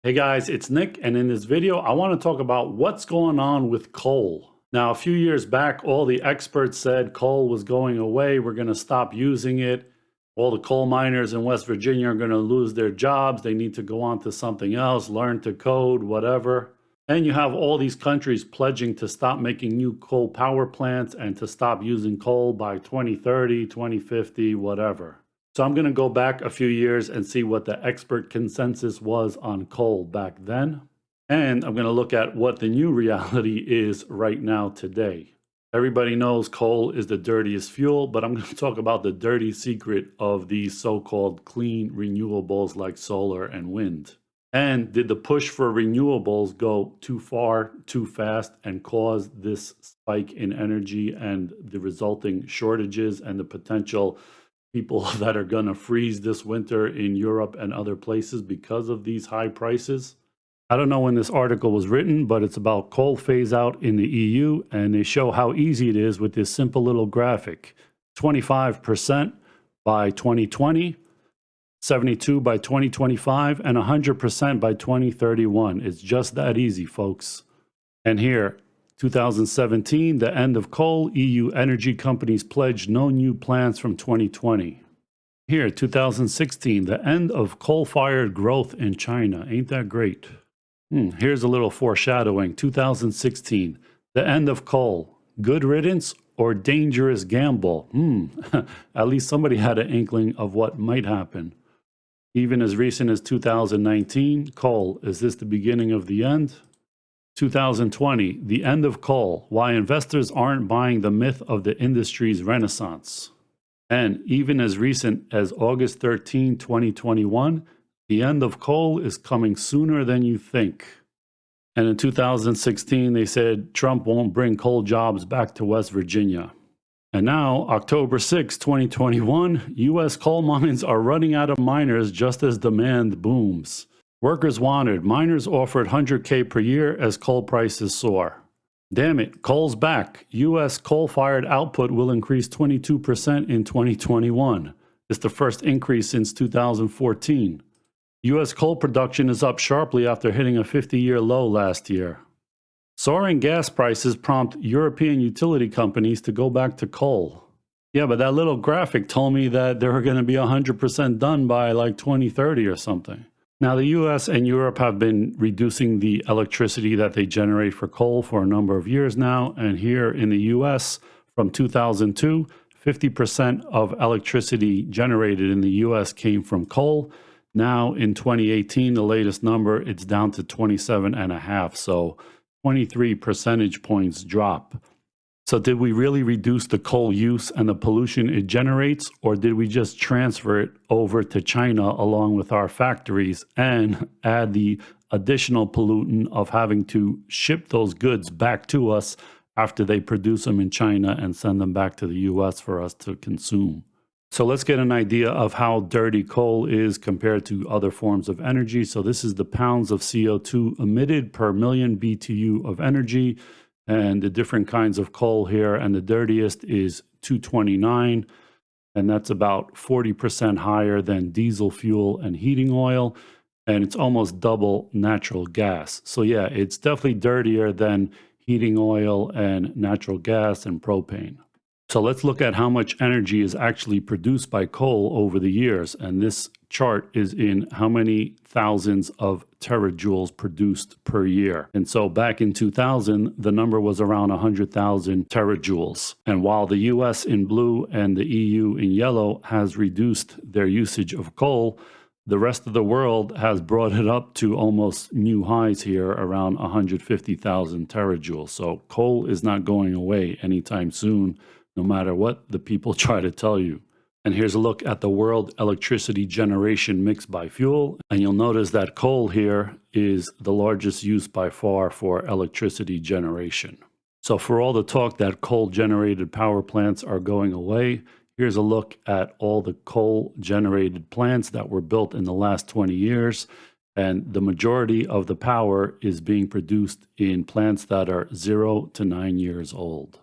Hey guys, it's Nick, and in this video, I want to talk about what's going on with coal. Now, a few years back, all the experts said coal was going away. We're going to stop using it. All the coal miners in West Virginia are going to lose their jobs. They need to go on to something else, learn to code, whatever. And you have all these countries pledging to stop making new coal power plants and to stop using coal by 2030, 2050, whatever. So I'm going to go back a few years and see what the expert consensus was on coal back then. And I'm going to look at what the new reality is right now today. Everybody knows coal is the dirtiest fuel, but I'm going to talk about the dirty secret of these so-called clean renewables like solar and wind. And did the push for renewables go too far, too fast, and cause this spike in energy and the resulting shortages and the potential people that are going to freeze this winter in Europe and other places because of these high prices? I don't know when this article was written, but it's about coal phase out in the EU, and they show how easy it is with this simple little graphic. 25% by 2020, 72 by 2025, and 100% by 2031. It's just that easy, folks. And here, 2017, the end of coal, EU energy companies pledged no new plants from 2020. Here, 2016, the end of coal-fired growth in China. Ain't that great? Here's a little foreshadowing. 2016, the end of coal. Good riddance or dangerous gamble? At least somebody had an inkling of what might happen. Even as recent as 2019, coal. Is this the beginning of the end? 2020, the end of coal, why investors aren't buying the myth of the industry's renaissance. And even as recent as August 13, 2021, the end of coal is coming sooner than you think. And in 2016, they said Trump won't bring coal jobs back to West Virginia. And now, October 6, 2021, U.S. coal mines are running out of miners just as demand booms. Workers wanted, miners offered $100K per year as coal prices soar. Damn it, coal's back. U.S. coal-fired output will increase 22% in 2021. It's the first increase since 2014. U.S. coal production is up sharply after hitting a 50-year low last year. Soaring gas prices prompt European utility companies to go back to coal. Yeah, but that little graphic told me that they were going to be 100% done by like 2030 or something. Now, the US and Europe have been reducing the electricity that they generate for coal for a number of years now. And here in the US, from 2002, 50% of electricity generated in the US came from coal. Now, in 2018, the latest number, it's down to 27.5. So 23 percentage points drop. So did we really reduce the coal use and the pollution it generates, or did we just transfer it over to China along with our factories and add the additional pollutant of having to ship those goods back to us after they produce them in China and send them back to the US for us to consume? So let's get an idea of how dirty coal is compared to other forms of energy. So this is the pounds of CO2 emitted per million BTU of energy. And the different kinds of coal here, and the dirtiest is 229, and that's about 40% higher than diesel fuel and heating oil, and it's almost double natural gas. So yeah, it's definitely dirtier than heating oil and natural gas and propane. So let's look at how much energy is actually produced by coal over the years. And this chart is in how many thousands of terajoules produced per year. And so back in 2000, the number was around 100,000 terajoules. And while the US in blue and the EU in yellow has reduced their usage of coal, the rest of the world has brought it up to almost new highs here, around 150,000 terajoules. So coal is not going away anytime soon, no matter what the people try to tell you. And here's a look at the world electricity generation mix by fuel. And you'll notice that coal here is the largest use by far for electricity generation. So for all the talk that coal-generated power plants are going away, here's a look at all the coal-generated plants that were built in the last 20 years. And the majority of the power is being produced in plants that are 0 to 9 years old.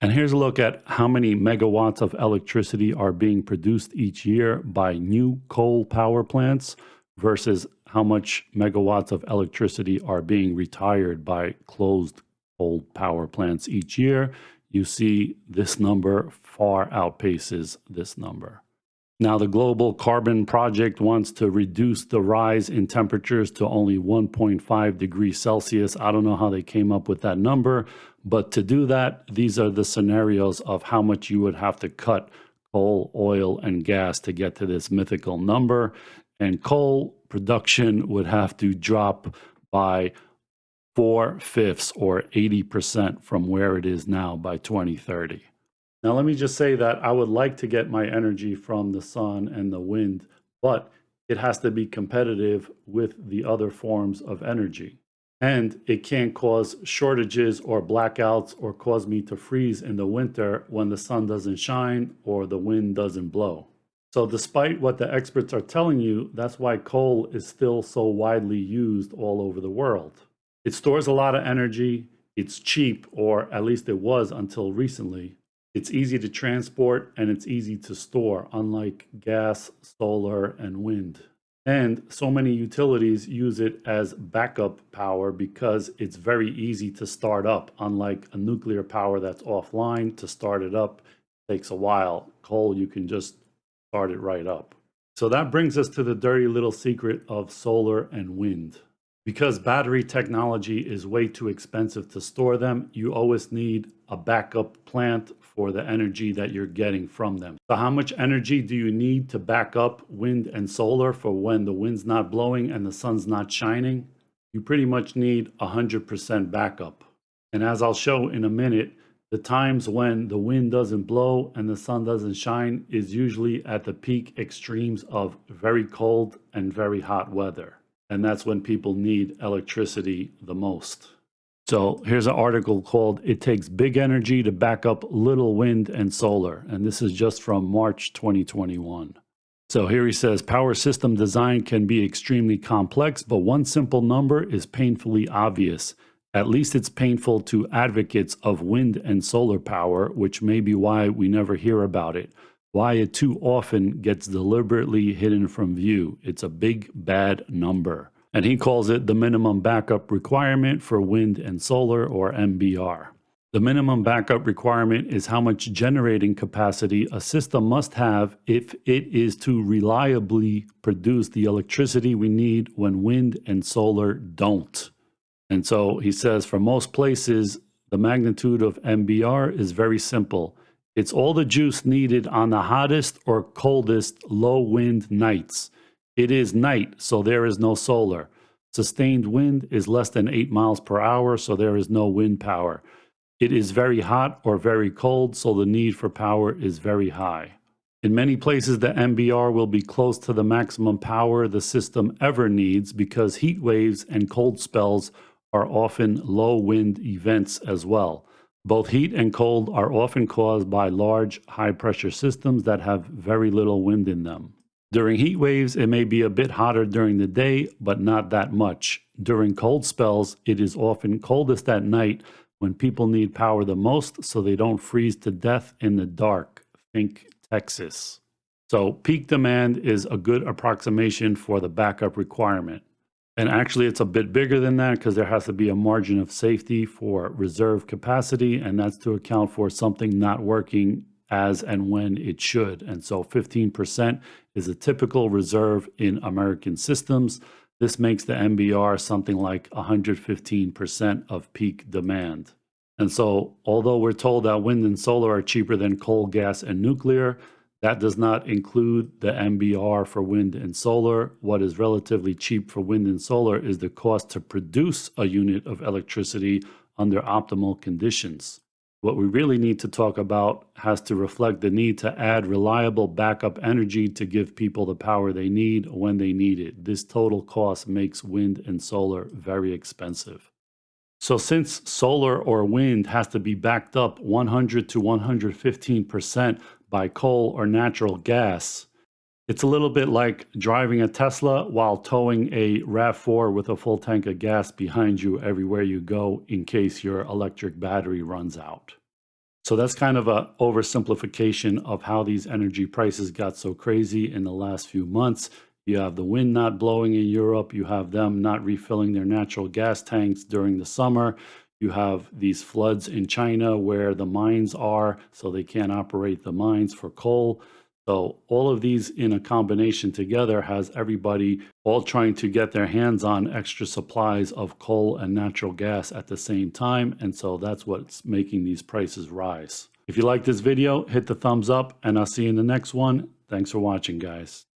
And here's a look at how many megawatts of electricity are being produced each year by new coal power plants versus how much megawatts of electricity are being retired by closed coal power plants each year, you see this number far outpaces this number. Now, the Global Carbon Project wants to reduce the rise in temperatures to only 1.5 degrees Celsius. I don't know how they came up with that number, but to do that, these are the scenarios of how much you would have to cut coal, oil, and gas to get to this mythical number. And coal production would have to drop by 4/5 or 80% from where it is now by 2030. Now, let me just say that I would like to get my energy from the sun and the wind, but it has to be competitive with the other forms of energy. And it can't cause shortages or blackouts or cause me to freeze in the winter when the sun doesn't shine or the wind doesn't blow. So despite what the experts are telling you, that's why coal is still so widely used all over the world. It stores a lot of energy, it's cheap, or at least it was until recently. It's easy to transport and it's easy to store, unlike gas, solar, and wind. And so many utilities use it as backup power because it's very easy to start up, unlike a nuclear power that's offline. To start it up takes a while. Coal, you can just start it right up. So that brings us to the dirty little secret of solar and wind. Because battery technology is way too expensive to store them, you always need a backup plant for the energy that you're getting from them. So how much energy do you need to back up wind and solar for when the wind's not blowing and the sun's not shining? You pretty much need 100% backup. And as I'll show in a minute, the times when the wind doesn't blow and the sun doesn't shine is usually at the peak extremes of very cold and very hot weather. And that's when people need electricity the most. So here's an article called "It Takes Big Energy to Back Up Little Wind and Solar." And this is just from March 2021. So here he says, power system design can be extremely complex, but one simple number is painfully obvious. At least it's painful to advocates of wind and solar power, which may be why we never hear about it. Why it too often gets deliberately hidden from view. It's a big, bad number. And he calls it the minimum backup requirement for wind and solar, or MBR. The minimum backup requirement is how much generating capacity a system must have if it is to reliably produce the electricity we need when wind and solar don't. And so he says for most places, the magnitude of MBR is very simple. It's all the juice needed on the hottest or coldest low wind nights. It is night, so there is no solar. Sustained wind is less than 8 miles per hour, so there is no wind power. It is very hot or very cold, so the need for power is very high. In many places, the MBR will be close to the maximum power the system ever needs because heat waves and cold spells are often low wind events as well. Both heat and cold are often caused by large, high-pressure systems that have very little wind in them. During heat waves, it may be a bit hotter during the day, but not that much. During cold spells, it is often coldest at night when people need power the most so they don't freeze to death in the dark. Think Texas. So peak demand is a good approximation for the backup requirement. And actually, it's a bit bigger than that because there has to be a margin of safety for reserve capacity, and that's to account for something not working as and when it should. And so 15% is a typical reserve in American systems. This makes the MBR something like 115% of peak demand. And so, although we're told that wind and solar are cheaper than coal, gas, and nuclear, that does not include the MBR for wind and solar. What is relatively cheap for wind and solar is the cost to produce a unit of electricity under optimal conditions. What we really need to talk about has to reflect the need to add reliable backup energy to give people the power they need when they need it. This total cost makes wind and solar very expensive. So since solar or wind has to be backed up 100 to 115% by coal or natural gas, it's a little bit like driving a Tesla while towing a RAV4 with a full tank of gas behind you everywhere you go in case your electric battery runs out. So that's kind of an oversimplification of how these energy prices got so crazy in the last few months. You have the wind not blowing in Europe. You have them not refilling their natural gas tanks during the summer. You have these floods in China where the mines are, so they can't operate the mines for coal. So all of these in a combination together has everybody all trying to get their hands on extra supplies of coal and natural gas at the same time. And so that's what's making these prices rise. If you like this video, hit the thumbs up and I'll see you in the next one. Thanks for watching, guys.